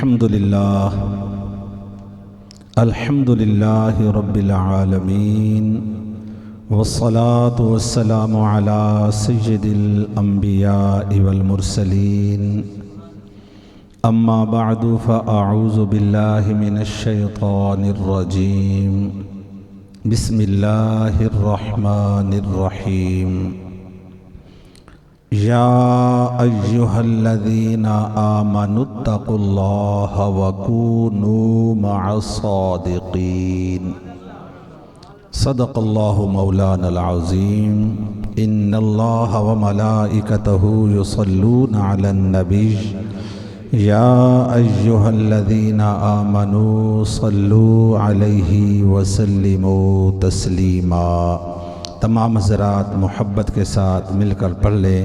الحمد لله رب العالمين والصلاة والسلام على سيد الأنبياء والمرسلين أما بعد فأعوذ بالله من الشيطان الرجيم بسم الله الرحمن الرحيم يا أيها الذين آمنوا اتقوا الله وكونوا مع الصادقين صدق الله مولانا العظيم إن الله وملائكته يصلون على النبي يا أيها الذين آمنوا صلوا عليه وسلموا تسلیما۔ تمام حضرات محبت کے ساتھ مل کر پڑھ لیں،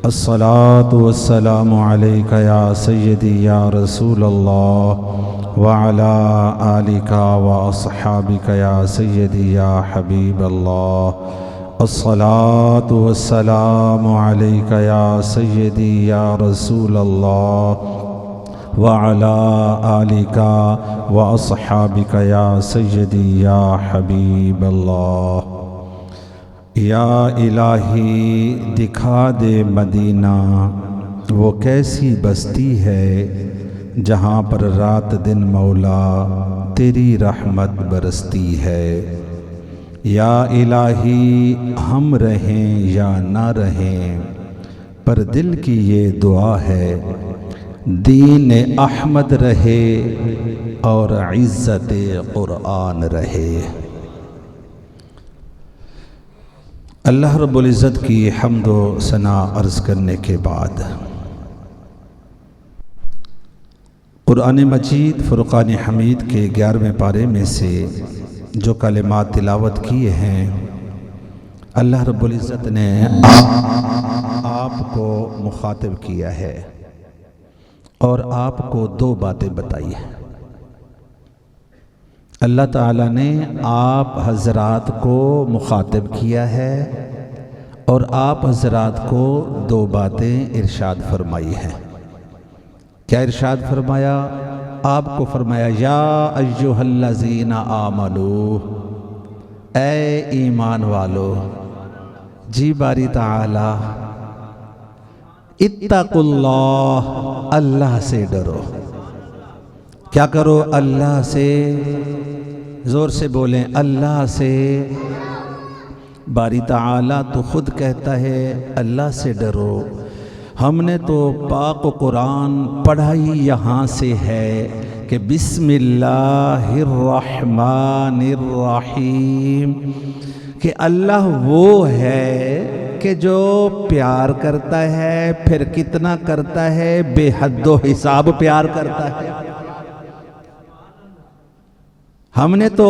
الصلاۃ والسلام علیک یا سیدی یا رسول اللہ وعلی آلک واصحابک یا سیدی یا حبیب اللہ، الصلاۃ والسلام علیک یا سیدی یا رسول اللہ وعلی آلک واصحابک یا سیدی یا حبیب اللہ۔ یا الہی دکھا دے مدینہ، وہ کیسی بستی ہے جہاں پر رات دن مولا تیری رحمت برستی ہے۔ یا الہی ہم رہیں یا نہ رہیں، پر دل کی یہ دعا ہے دین احمد رہے اور عزت قرآن رہے۔ اللہ رب العزت کی حمد و ثنا عرض کرنے کے بعد قرآن مجید فرقان حمید کے 11ویں پارے میں سے جو کلمات تلاوت کیے ہیں، اللہ رب العزت نے آپ کو مخاطب کیا ہے اور آپ کو 2 باتیں بتائی ہیں۔ اللہ تعالیٰ نے آپ حضرات کو مخاطب کیا ہے اور آپ حضرات کو 2 باتیں ارشاد فرمائی ہیں۔ کیا ارشاد فرمایا؟ آپ کو فرمایا یا ایھا الذین آمنو، اے ایمان والو، جی باری تعالیٰ، اتقوا اللہ، اللہ سے ڈرو۔ کیا کرو؟ اللہ سے، زور سے بولیں، اللہ سے۔ باری تعالیٰ تو خود کہتا ہے اللہ سے ڈرو۔ ہم نے تو پاک و قرآن پڑھائی یہاں سے ہے کہ بسم اللہ الرحمن الرحیم، کہ اللہ وہ ہے کہ جو پیار کرتا ہے، پھر کتنا کرتا ہے؟ بے حد و حساب پیار کرتا ہے۔ ہم نے تو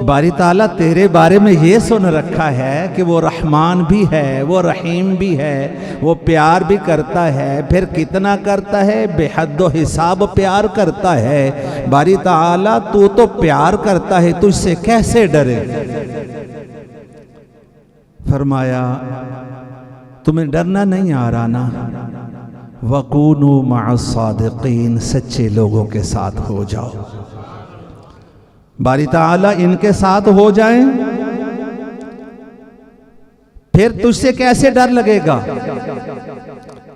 باری تعالیٰ تیرے بارے میں یہ سن رکھا ہے کہ وہ رحمان بھی ہے، وہ رحیم بھی ہے، وہ پیار بھی کرتا ہے، پھر کتنا کرتا ہے؟ بے حد و حساب پیار کرتا ہے۔ باری تعالیٰ تو پیار کرتا ہے، تجھ سے کیسے ڈرے؟ فرمایا تمہیں ڈرنا نہیں آ رہا نا؟ وَكُونُوا مَعَ الصَّادِقِينَ، سچے لوگوں کے ساتھ ہو جاؤ۔ باری تعالیٰ ان کے ساتھ ہو جائیں، پھر تجھ سے کیسے ڈر لگے گا؟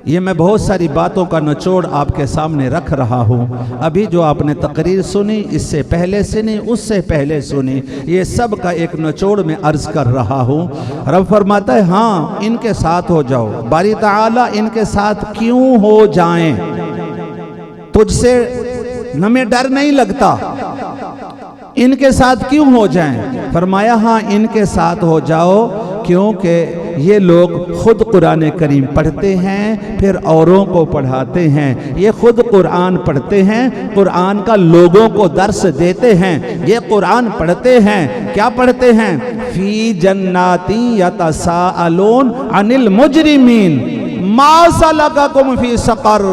یہ میں بہت ساری باتوں کا نچوڑ آپ کے سامنے رکھ رہا ہوں۔ ابھی جو آپ نے تقریر سنی، اس سے پہلے سنی، اس سے پہلے سنی، یہ سب کا ایک نچوڑ میں عرض کر رہا ہوں۔ رب فرماتا ہے ہاں ان کے ساتھ ہو جاؤ۔ باری تعالیٰ ان کے ساتھ کیوں ہو جائیں؟ تجھ سے ہمیں ڈر نہیں لگتا، ان کے ساتھ کیوں ہو جائیں؟ فرمایا ہاں ان کے ساتھ ہو جاؤ، کیونکہ یہ لوگ خود قرآن کریم پڑھتے ہیں، پھر اوروں کو پڑھاتے ہیں۔ یہ خود قرآن پڑھتے ہیں، قرآن کا لوگوں کو درس دیتے ہیں۔ یہ قرآن پڑھتے ہیں، کیا پڑھتے ہیں؟ فی جنات یتساءلون عن المجرمین ما سلککم فی سقر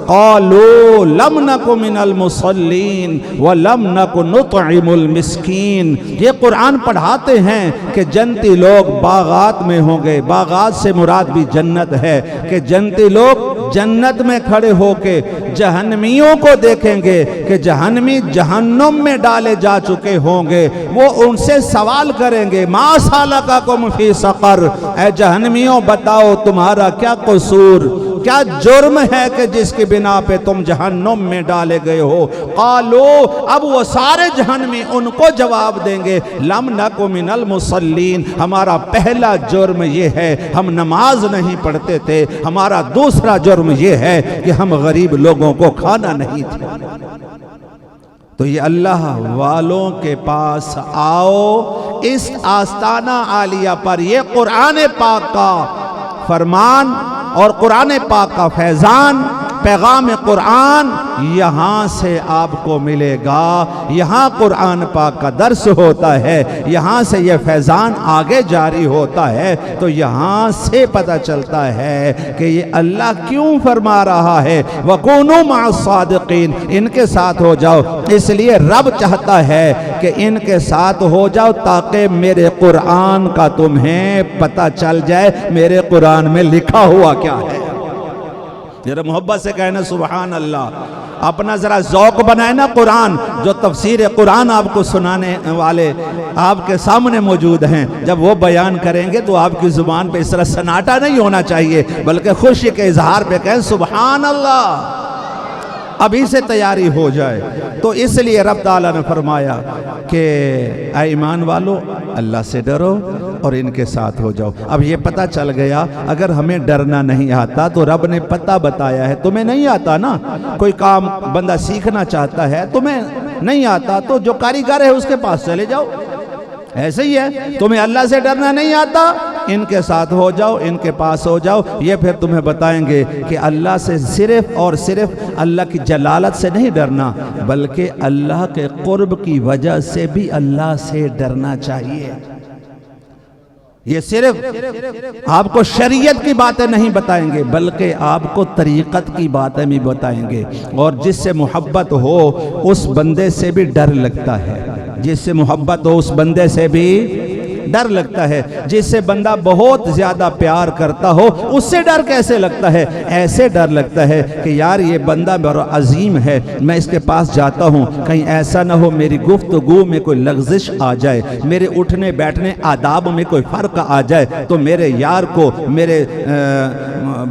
قالوا لم نک من المصلین ولم نک نطعم المسکین۔ یہ قرآن پڑھاتے ہیں کہ جنتی لوگ باغات میں ہوں گے، باغات سے مراد بھی جنت ہے، کہ جنتی لوگ جنت میں کھڑے ہو کے جہنمیوں کو دیکھیں گے کہ جہنمی جہنم میں ڈالے جا چکے ہوں گے، وہ ان سے سوال کریں گے ما سالککم فی سقر، اے جہنمیوں بتاؤ تمہارا کیا قصور، کیا جرم ہے کہ جس کی بنا پہ تم جہنم میں ڈالے گئے ہو؟ قالو، اب وہ سارے جہنمی ان کو جواب دیں گے لم نک من المصلین، ہمارا پہلا جرم یہ ہے ہم نماز نہیں پڑھتے تھے، ہمارا دوسرا جرم یہ ہے کہ ہم غریب لوگوں کو کھانا نہیں تھے۔ تو یہ اللہ والوں کے پاس آؤ، اس آستانہ عالیہ پر یہ قرآن پاک کا فرمان اور قرآن پاک کا فیضان، پیغام قرآن یہاں سے آپ کو ملے گا، یہاں قرآن پاک کا درس ہوتا ہے، یہاں سے یہ فیضان آگے جاری ہوتا ہے، تو یہاں سے پتہ چلتا ہے کہ یہ اللہ کیوں فرما رہا ہے وَكُونُوا مَعَ الصَّادِقِينَ، ان کے ساتھ ہو جاؤ، اس لیے رب چاہتا ہے کہ ان کے ساتھ ہو جاؤ تاکہ میرے قرآن کا تمہیں پتہ چل جائے میرے قرآن میں لکھا ہوا کیا ہے۔ ذرا محبت سے کہنا سبحان اللہ، اپنا ذرا ذوق بنائے نا قرآن، جو تفسیر قرآن آپ کو سنانے والے آپ کے سامنے موجود ہیں، جب وہ بیان کریں گے تو آپ کی زبان پہ اس طرح سناٹا نہیں ہونا چاہیے، بلکہ خوشی کے اظہار پہ کہیں سبحان اللہ، ابھی سے تیاری ہو جائے۔ تو اس لیے رب تعالیٰ نے فرمایا کہ اے ایمان والو اللہ سے ڈرو اور ان کے ساتھ ہو جاؤ۔ اب یہ پتہ چل گیا اگر ہمیں ڈرنا نہیں آتا تو رب نے پتہ بتایا ہے، تمہیں نہیں آتا نا، کوئی کام بندہ سیکھنا چاہتا ہے تمہیں نہیں آتا تو جو کاریگر ہے اس کے پاس چلے جاؤ، ایسے ہی ہے، تمہیں اللہ سے ڈرنا نہیں آتا ان کے ساتھ ہو جاؤ، ان کے پاس ہو جاؤ، یہ پھر تمہیں بتائیں گے کہ اللہ سے صرف اور صرف اللہ کی جلالت سے نہیں ڈرنا، بلکہ اللہ کے قرب کی وجہ سے بھی اللہ سے ڈرنا چاہیے۔ یہ صرف آپ کو شریعت کی باتیں نہیں بتائیں گے بلکہ آپ کو طریقت کی باتیں بھی بتائیں گے، اور جس سے محبت ہو اس بندے سے بھی ڈر لگتا ہے، جس سے محبت ہو اس بندے سے بھی ڈر لگتا ہے، جس سے بندہ بہت زیادہ پیار کرتا ہو اس سے ڈر کیسے لگتا ہے؟ ایسے ڈر لگتا ہے کہ یار یہ بندہ بڑا عظیم ہے، میں اس کے پاس جاتا ہوں کہیں ایسا نہ ہو میری گفتگو میں کوئی لغزش آ جائے، میرے اٹھنے بیٹھنے آداب میں کوئی فرق آ جائے تو میرے یار کو، میرے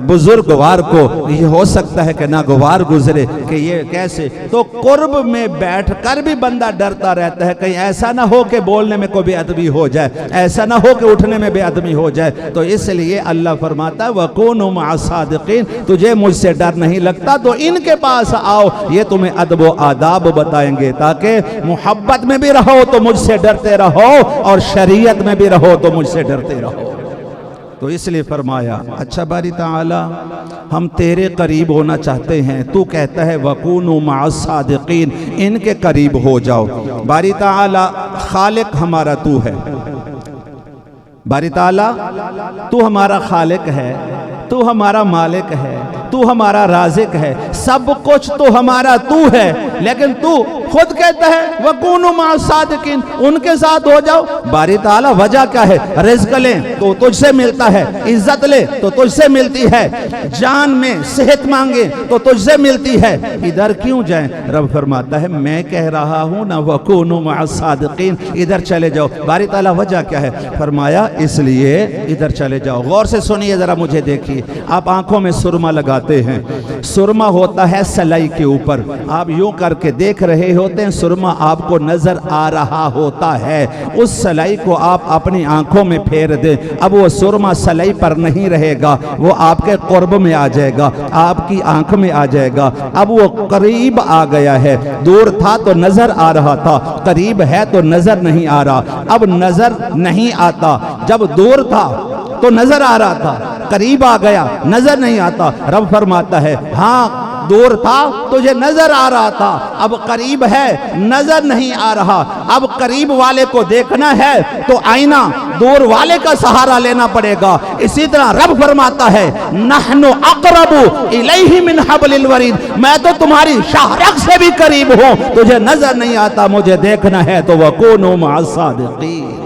بزرگوار کو یہ ہو سکتا ہے کہ ناگوار گزرے کہ یہ کیسے۔ تو قرب میں بیٹھ کر بھی بندہ ڈرتا رہتا ہے کہیں ایسا نہ ہو کہ بولنے میں کوئی بے ادبی ہو جائے، ایسا نہ ہو کہ اٹھنے میں بے ادبی ہو جائے۔ تو اس لیے اللہ فرماتا ہے وَكُونُوا مَعَ الصَّادِقِينَ، تجھے مجھ سے ڈر نہیں لگتا تو ان کے پاس آؤ، یہ تمہیں ادب و آداب بتائیں گے تاکہ محبت میں بھی رہو تو مجھ سے ڈرتے رہو اور شریعت میں بھی رہو تو مجھ سے ڈرتے رہو۔ تو اس لیے فرمایا اچھا باری تعالی ہم تیرے قریب ہونا چاہتے ہیں، تو کہتا ہے وَكُونُوا مَعَ الصَّادِقِينَ، ان کے قریب ہو جاؤ۔ باری تعالی خالق ہمارا تو ہے، باری تعالیٰ تو ہمارا خالق ہے، تو ہمارا مالک ہے، تو ہمارا رازق ہے، سب کچھ تو ہمارا تو ہے، لیکن تو خود کہتا ہے وَكُونُوا مَعَ الصَّادِقِينَ، ان کے ساتھ ہو جاؤ۔ باری تعالیٰ وجہ کیا ہے؟ رزق لیں تو تجھ سے ملتا ہے، عزت لے تو تجھ سے ملتی ہے، جان میں صحت مانگے تو تجھ سے ملتی ہے، ادھر کیوں جائیں؟ رب فرماتا ہے میں کہہ رہا ہوں نا وَكُونُوا مَعَ الصَّادِقِينَ، ادھر چلے جاؤ۔ باری تعالیٰ وجہ کیا ہے؟ فرمایا اس لیے ادھر چلے جاؤ۔ غور سے سنیے ذرا، مجھے دیکھیے، آپ آنکھوں میں سرما لگاتے ہیں، سرما ہوتا ہے سلائی کے اوپر، آپ یوں کر کے دیکھ رہے ہوتے ہیں، سرما آپ کو نظر آ رہا ہوتا ہے، اس سلائی کو آپ اپنی آنکھوں میں پھیر دیں، اب وہ سرما سلائی پر نہیں رہے گا، وہ آپ کے قرب میں آ جائے گا، آپ کی آنکھ میں آ جائے گا، اب وہ قریب آ گیا ہے، دور تھا تو نظر آ رہا تھا، قریب ہے تو نظر نہیں آ رہا، اب نظر نہیں آتا، جب دور تھا تو نظر آ رہا تھا، قریب آ گیا نظر نہیں آتا۔ رب فرماتا ہے ہاں دور تھا تجھے نظر آ رہا تھا، اب قریب ہے نظر نہیں آ رہا، اب قریب والے کو دیکھنا ہے تو آئینہ دور والے کا سہارا لینا پڑے گا۔ اسی طرح رب فرماتا ہے نحن اقرب الیہ من حبل الورید، میں تو تمہاری شاہرگ سے بھی قریب ہوں، تجھے نظر نہیں آتا، مجھے دیکھنا ہے تو وَكُونُوا مَعَ الصَّادِقِينَ۔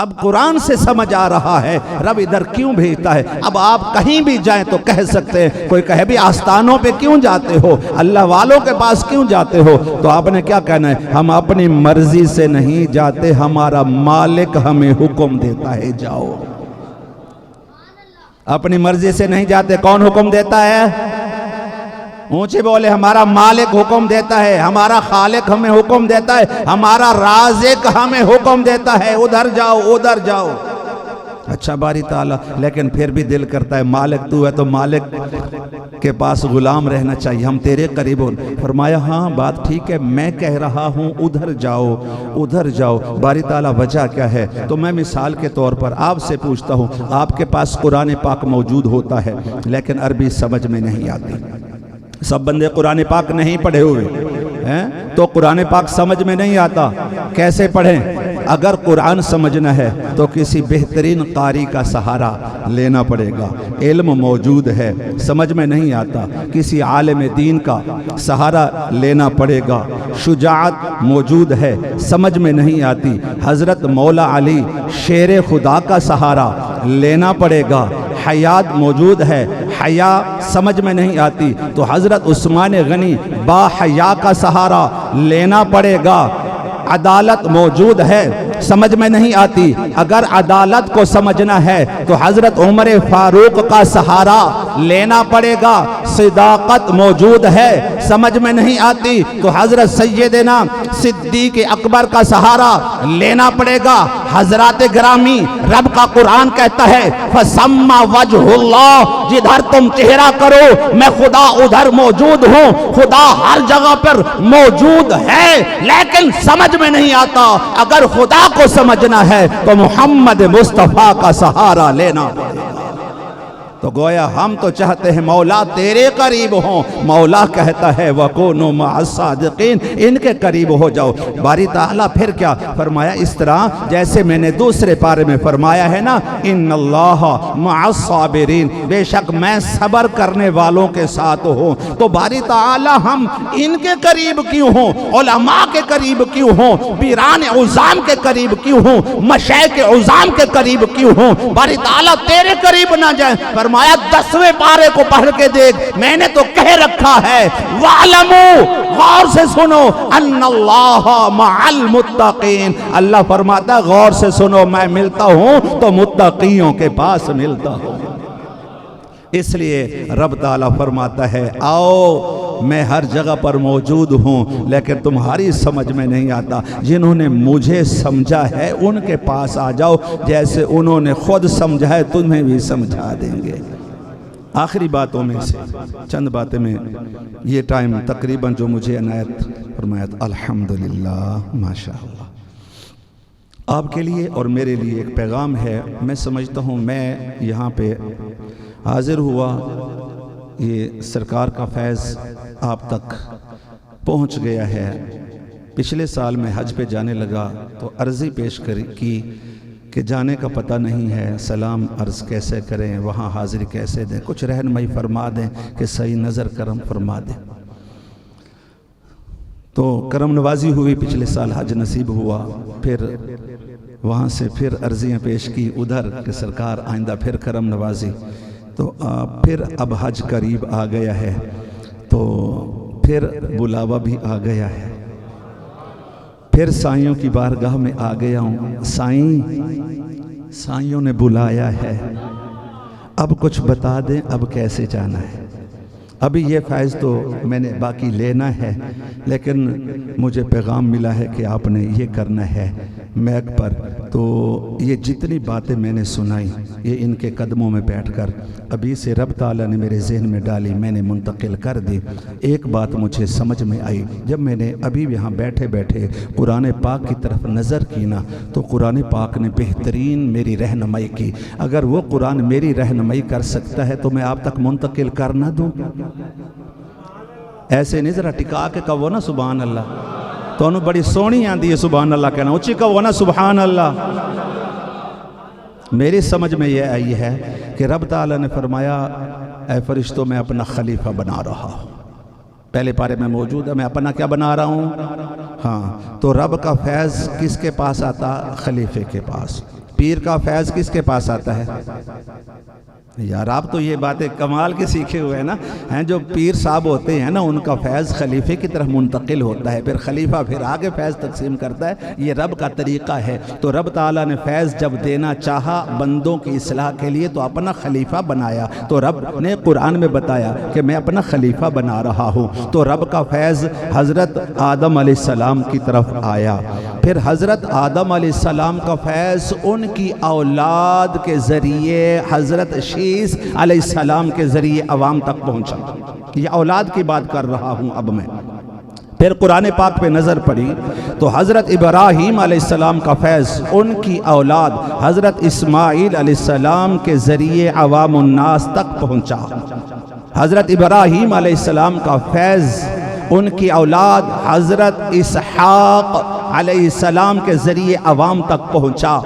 اب قرآن سے سمجھ آ رہا ہے رب ادھر کیوں بھیجتا ہے۔ اب آپ کہیں بھی جائیں تو کہہ سکتے ہیں، کوئی کہے بھی آستانوں پہ کیوں جاتے ہو، اللہ والوں کے پاس کیوں جاتے ہو، تو آپ نے کیا کہنا ہے، ہم اپنی مرضی سے نہیں جاتے، ہمارا مالک ہمیں حکم دیتا ہے جاؤ۔ اپنی مرضی سے نہیں جاتے، کون حکم دیتا ہے؟ اونچے بولے، ہمارا مالک حکم دیتا ہے، ہمارا خالق ہمیں حکم دیتا ہے، ہمارا رازق ہمیں حکم دیتا ہے ادھر جاؤ ادھر جاؤ۔ اچھا باری تعالیٰ، لیکن پھر بھی دل کرتا ہے مالک تو ہے تو مالک کے پاس غلام رہنا چاہیے، ہم تیرے قریب ہوں۔ فرمایا ہاں بات ٹھیک ہے، میں کہہ رہا ہوں ادھر جاؤ ادھر جاؤ۔ باری تعالیٰ وجہ کیا ہے؟ تو میں مثال کے طور پر آپ سے پوچھتا ہوں، آپ کے پاس قرآن پاک موجود ہوتا ہے لیکن عربی سمجھ میں نہیں آتی، سب بندے قرآن پاک نہیں پڑھے ہوئے ہیں تو قرآن پاک سمجھ میں نہیں آتا، کیسے پڑھیں؟ اگر قرآن سمجھنا ہے تو کسی بہترین قاری کا سہارا لینا پڑے گا، علم موجود ہے سمجھ میں نہیں آتا، کسی عالم دین کا سہارا لینا پڑے گا، شجاعت موجود ہے سمجھ میں نہیں آتی، حضرت مولا علی شیر خدا کا سہارا لینا پڑے گا، حیات موجود ہے حیا سمجھ میں نہیں آتی تو حضرت عثمان غنی با حیا کا سہارا لینا پڑے گا، عدالت موجود ہے سمجھ میں نہیں آتی، اگر عدالت کو سمجھنا ہے تو حضرت عمر فاروق کا سہارا لینا پڑے گا، صداقت موجود ہے سمجھ میں نہیں آتی تو حضرت سیدنا صدیق اکبر کا سہارا لینا پڑے گا۔ حضرات گرامی، رب کا قرآن کہتا ہے فَسَمَّ وَجْهُ اللَّهِ، جدھر تم چہرہ کرو میں خدا ادھر موجود ہوں، خدا ہر جگہ پر موجود ہے لیکن سمجھ میں نہیں آتا، اگر خدا کو سمجھنا ہے تو محمد مصطفیٰ کا سہارا لینا پڑے گا۔ تو گویا ہم تو چاہتے ہیں مولا تیرے قریب ہوں، مولا کہتا ہے وَكُونُوا مَعَ الصَّادِقِينَ، ان کے قریب ہو جاؤ۔ باری تعالیٰ پھر کیا فرمایا؟ اس طرح جیسے میں نے دوسرے پارے میں فرمایا ہے نا، ان اللہ مع الصابرین، بے شک میں صبر کرنے والوں کے ساتھ ہوں۔ تو باری تعالیٰ ہم ان کے قریب کیوں ہوں، علماء کے قریب کیوں ہوں، پیران عظام کے قریب کیوں ہوں، مشائخ عظام کے قریب کیوں ہوں؟ باری تعالیٰ تیرے قریب نہ جائیں۔ فرمایا 10ویں پارے کو پڑھ کے دیکھ، میں نے تو کہہ رکھا ہے وَعْلَمُوا، غور سے سنو، ان اللہ مع المتقین، اللہ فرماتا ہے غور سے سنو، میں ملتا ہوں تو متقیوں کے پاس ملتا ہوں۔ اس لیے رب تعالیٰ فرماتا ہے آؤ میں ہر جگہ پر موجود ہوں لیکن تمہاری سمجھ میں نہیں آتا، جنہوں نے مجھے سمجھا ہے ان کے پاس آ جاؤ، جیسے انہوں نے خود سمجھا ہے تمہیں بھی سمجھا دیں گے۔ آخری باتوں میں سے چند باتیں میں یہ ٹائم تقریباً جو مجھے عنایت فرمایت، الحمدللہ ماشاءاللہ، آپ کے لیے اور میرے لیے ایک پیغام ہے۔ میں سمجھتا ہوں میں یہاں پہ حاضر ہوا، یہ سرکار کا فیض آپ تک پہنچ گیا ہے۔ پچھلے سال میں حج پہ جانے لگا تو عرضی پیش کی کہ جانے کا پتہ نہیں ہے، سلام عرض کیسے کریں، وہاں حاضری کیسے دیں، کچھ رہنمائی فرما دیں کہ صحیح نظر کرم فرما دیں۔ تو کرم نوازی ہوئی، پچھلے سال حج نصیب ہوا، پھر وہاں سے پھر عرضیاں پیش کی ادھر کہ سرکار آئندہ پھر کرم نوازی، تو پھر اب حج قریب آ گیا ہے تو پھر بلاوا بھی آ گیا ہے، پھر سائیوں کی بارگاہ میں آ گیا ہوں، سائیوں نے بلایا ہے، اب کچھ بتا دیں اب کیسے جانا ہے۔ ابھی یہ فیض تو میں نے باقی لینا ہے لیکن مجھے پیغام ملا ہے کہ آپ نے یہ کرنا ہے میک پر، تو یہ جتنی باتیں میں نے سنائی یہ ان کے قدموں میں بیٹھ کر ابھی سے رب تعالیٰ نے میرے ذہن میں ڈالی، میں نے منتقل کر دی۔ ایک بات مجھے سمجھ میں آئی، جب میں نے ابھی یہاں بیٹھے بیٹھے قرآن پاک کی طرف نظر کی نا تو قرآن پاک نے بہترین میری رہنمائی کی۔ اگر وہ قرآن میری رہنمائی کر سکتا ہے تو میں آپ تک منتقل کر نہ دوں؟ ایسے نہیں، ذرا ٹکا کے کہو نا سبحان اللہ، تو انہوں بڑی سونی آندی ہے سبحان اللہ کہنا، اچھی کہو نا سبحان اللہ۔ میری سمجھ میں یہ آئی ہے کہ رب تعالیٰ نے فرمایا اے فرشتوں میں اپنا خلیفہ بنا رہا ہوں، پہلے پارے میں موجود ہے، میں اپنا کیا بنا رہا ہوں؟ ہاں، تو رب کا فیض کس کے پاس آتا؟ خلیفے کے پاس۔ پیر کا فیض کس کے پاس آتا ہے؟ یار آپ تو یہ باتیں کمال کے سیکھے ہوئے ہیں نا، ہیں جو پیر صاحب ہوتے ہیں نا، ان کا فیض خلیفے کی طرف منتقل ہوتا ہے، پھر خلیفہ پھر آگے فیض تقسیم کرتا ہے، یہ رب کا طریقہ ہے۔ تو رب تعالیٰ نے فیض جب دینا چاہا بندوں کی اصلاح کے لیے تو اپنا خلیفہ بنایا، تو رب نے قرآن میں بتایا کہ میں اپنا خلیفہ بنا رہا ہوں۔ تو رب کا فیض حضرت آدم علیہ السلام کی طرف آیا، پھر حضرت آدم علیہ السلام کا فیض ان کی اولاد کے ذریعے حضرت شیس علیہ السلام کے ذریعے عوام تک پہنچا۔ یہ اولاد کی بات کر رہا ہوں اب میں۔ پھر قرآن پاک پہ نظر پڑی تو حضرت ابراہیم علیہ السلام کا فیض ان کی اولاد حضرت اسماعیل علیہ السلام کے ذریعے عوام الناس تک پہنچا۔ حضرت ابراہیم علیہ السلام کا فیض ان کی اولاد حضرت اسحاق علیہ السلام کے ذریعے عوام تک پہنچا۔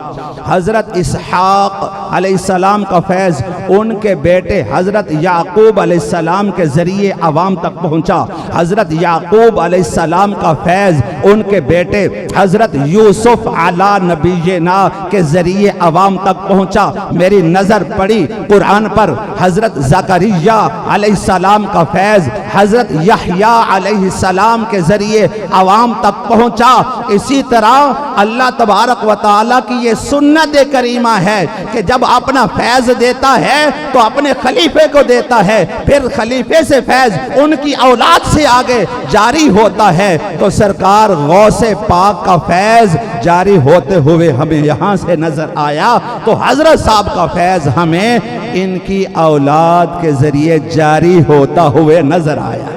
حضرت اسحاق علیہ السلام کا فیض ان کے بیٹے حضرت یعقوب علیہ السلام کے ذریعے عوام تک پہنچا۔ حضرت یعقوب علیہ السلام کا فیض ان کے بیٹے حضرت یوسف علی نبینا کے ذریعے عوام تک پہنچا۔ میری نظر پڑی قرآن پر، حضرت زکریا علیہ السلام کا فیض حضرت یحییٰ علیہ السلام کے ذریعے عوام تک پہنچا۔ اسی طرح اللہ تبارک و تعالیٰ کی یہ سنت کریمہ ہے کہ جب اپنا فیض دیتا ہے تو اپنے خلیفے کو دیتا ہے، پھر خلیفے سے فیض ان کی اولاد سے آگے جاری ہوتا ہے۔ تو سرکار غوث پاک کا فیض جاری ہوتے ہوئے ہمیں یہاں سے نظر آیا، تو حضرت صاحب کا فیض ہمیں ان کی اولاد کے ذریعے جاری ہوتا ہوئے نظر آیا۔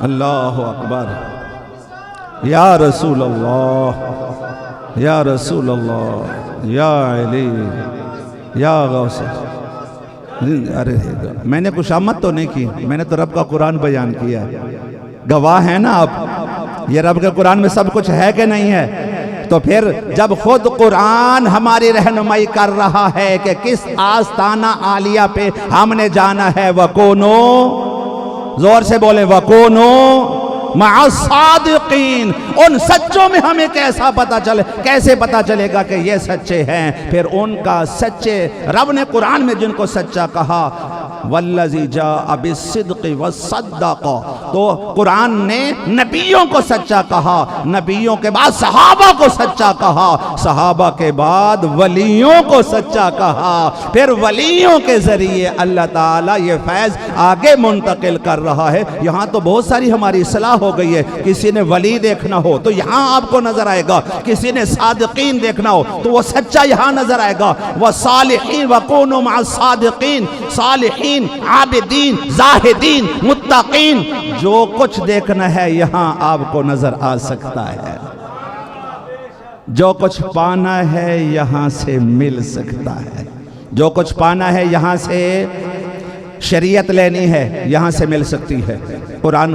اللہ اکبر، یا رسول اللہ، یا رسول اللہ، یا علی، یا غوث۔ ارے میں نے کچھ آمد تو نہیں کی، میں نے تو رب کا قرآن بیان کیا، گواہ ہیں نا آپ، یہ رب کے قرآن میں سب کچھ ہے کہ نہیں ہے؟ تو پھر جب خود قرآن ہماری رہنمائی کر رہا ہے کہ کس آستانہ عالیہ پہ ہم نے جانا ہے، وَكُونُوا، زور سے بولیں، وَكُونُوا مع الصادقین، ان سچوں میں ہمیں کیسے پتا چلے گا کہ یہ سچے ہیں؟ پھر ان کا سچے رب نے قرآن میں جن کو سچا کہا، والذی جاء بالصدق وصدق، تو قرآن نے نبیوں کو سچا کہا، نبیوں کے بعد صحابہ کو سچا کہا، صحابہ کے بعد ولیوں کو سچا کہا، پھر ولیوں کے ذریعے اللہ تعالیٰ یہ فیض آگے منتقل کر رہا ہے۔ یہاں تو بہت ساری ہماری اصلاح ہو گئی ہے، کسی نے ولی دیکھنا ہو تو یہاں آپ کو نظر آئے گا، کسی نے صادقین دیکھنا ہو تو وہ سچا یہاں نظر آئے گا، وَصَالِحِينَ وَكُونُوا مَعَ الصَّادِقِينَ، صالحین، عابدین، زاہدین، متقین، جو کچھ دیکھنا ہے یہاں آپ کو نظر آ سکتا ہے، جو کچھ پانا ہے یہاں سے مل سکتا ہے، جو کچھ پانا ہے یہاں سے، شریعت لینی ہے یہاں سے مل سکتی ہے، قرآن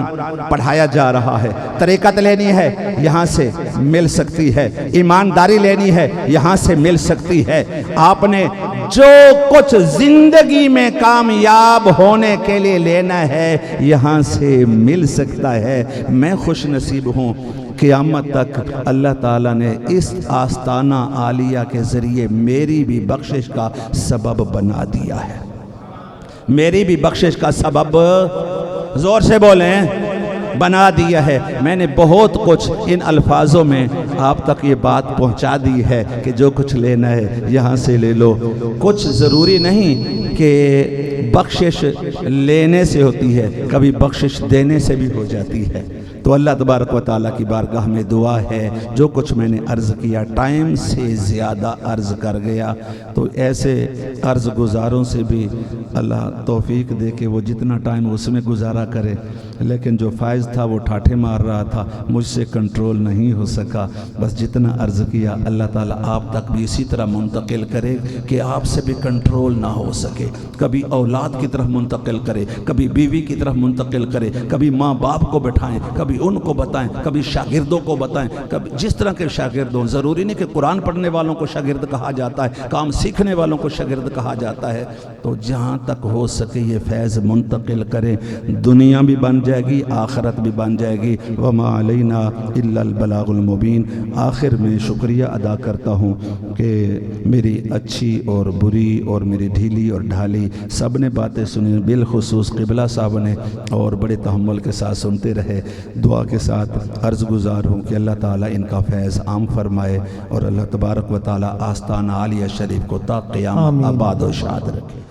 پڑھایا جا رہا ہے، طریقت لینی ہے یہاں سے مل سکتی ہے، ایمانداری لینی ہے یہاں سے مل سکتی ہے، آپ نے جو کچھ زندگی میں کامیاب ہونے کے لیے لینا ہے یہاں سے مل سکتا ہے۔ میں خوش نصیب ہوں، قیامت تک اللہ تعالیٰ نے اس آستانہ عالیہ کے ذریعے میری بھی بخشش کا سبب بنا دیا ہے، میری بھی بخشش کا سبب، زور سے بولیں، بنا دیا ہے۔ میں نے بہت کچھ ان الفاظوں میں آپ تک یہ بات پہنچا دی ہے کہ جو کچھ لینا ہے یہاں سے لے لو۔ کچھ ضروری نہیں کہ بخشش لینے سے ہوتی ہے، کبھی بخشش دینے سے بھی ہو جاتی ہے۔ تو اللہ تبارک و تعالیٰ کی بارگاہ میں دعا ہے، جو کچھ میں نے عرض کیا ٹائم سے زیادہ عرض کر گیا، تو ایسے عرض گزاروں سے بھی اللہ توفیق دے کہ وہ جتنا ٹائم اس میں گزارا کرے، لیکن جو فائز تھا وہ ٹھاٹھے مار رہا تھا، مجھ سے کنٹرول نہیں ہو سکا۔ بس جتنا عرض کیا اللہ تعالیٰ آپ تک بھی اسی طرح منتقل کرے کہ آپ سے بھی کنٹرول نہ ہو سکے، کبھی اولاد کی طرف منتقل کرے، کبھی بیوی کی طرف منتقل کرے، کبھی ماں باپ کو بٹھائیں، کبھی ان کو بتائیں، کبھی شاگردوں کو بتائیں، کبھی جس طرح کے شاگرد ہوں. ضروری نہیں کہ قرآن پڑھنے والوں کو شاگرد کہا جاتا ہے، کام سیکھنے والوں کو شاگرد کہا جاتا ہے. تو جہاں تک ہو سکے یہ فیض منتقل کریں، دنیا بھی بن جائے گی، آخرت بھی بن جائے گی. وما علینا الا البلاغ المبین. آخر میں شکریہ ادا کرتا ہوں کہ میری اچھی اور بری اور میری ڈھیلی اور ڈھالی سب نے باتیں سنی، بالخصوص قبلہ صاحب نے، اور بڑے تحمل کے ساتھ سنتے رہے. دعا کے ساتھ عرض گزار ہوں کہ اللہ تعالیٰ ان کا فیض عام فرمائے اور اللہ تبارک و تعالیٰ آستانہ عالیہ شریف کو تا قیامت آباد و شاد رکھے.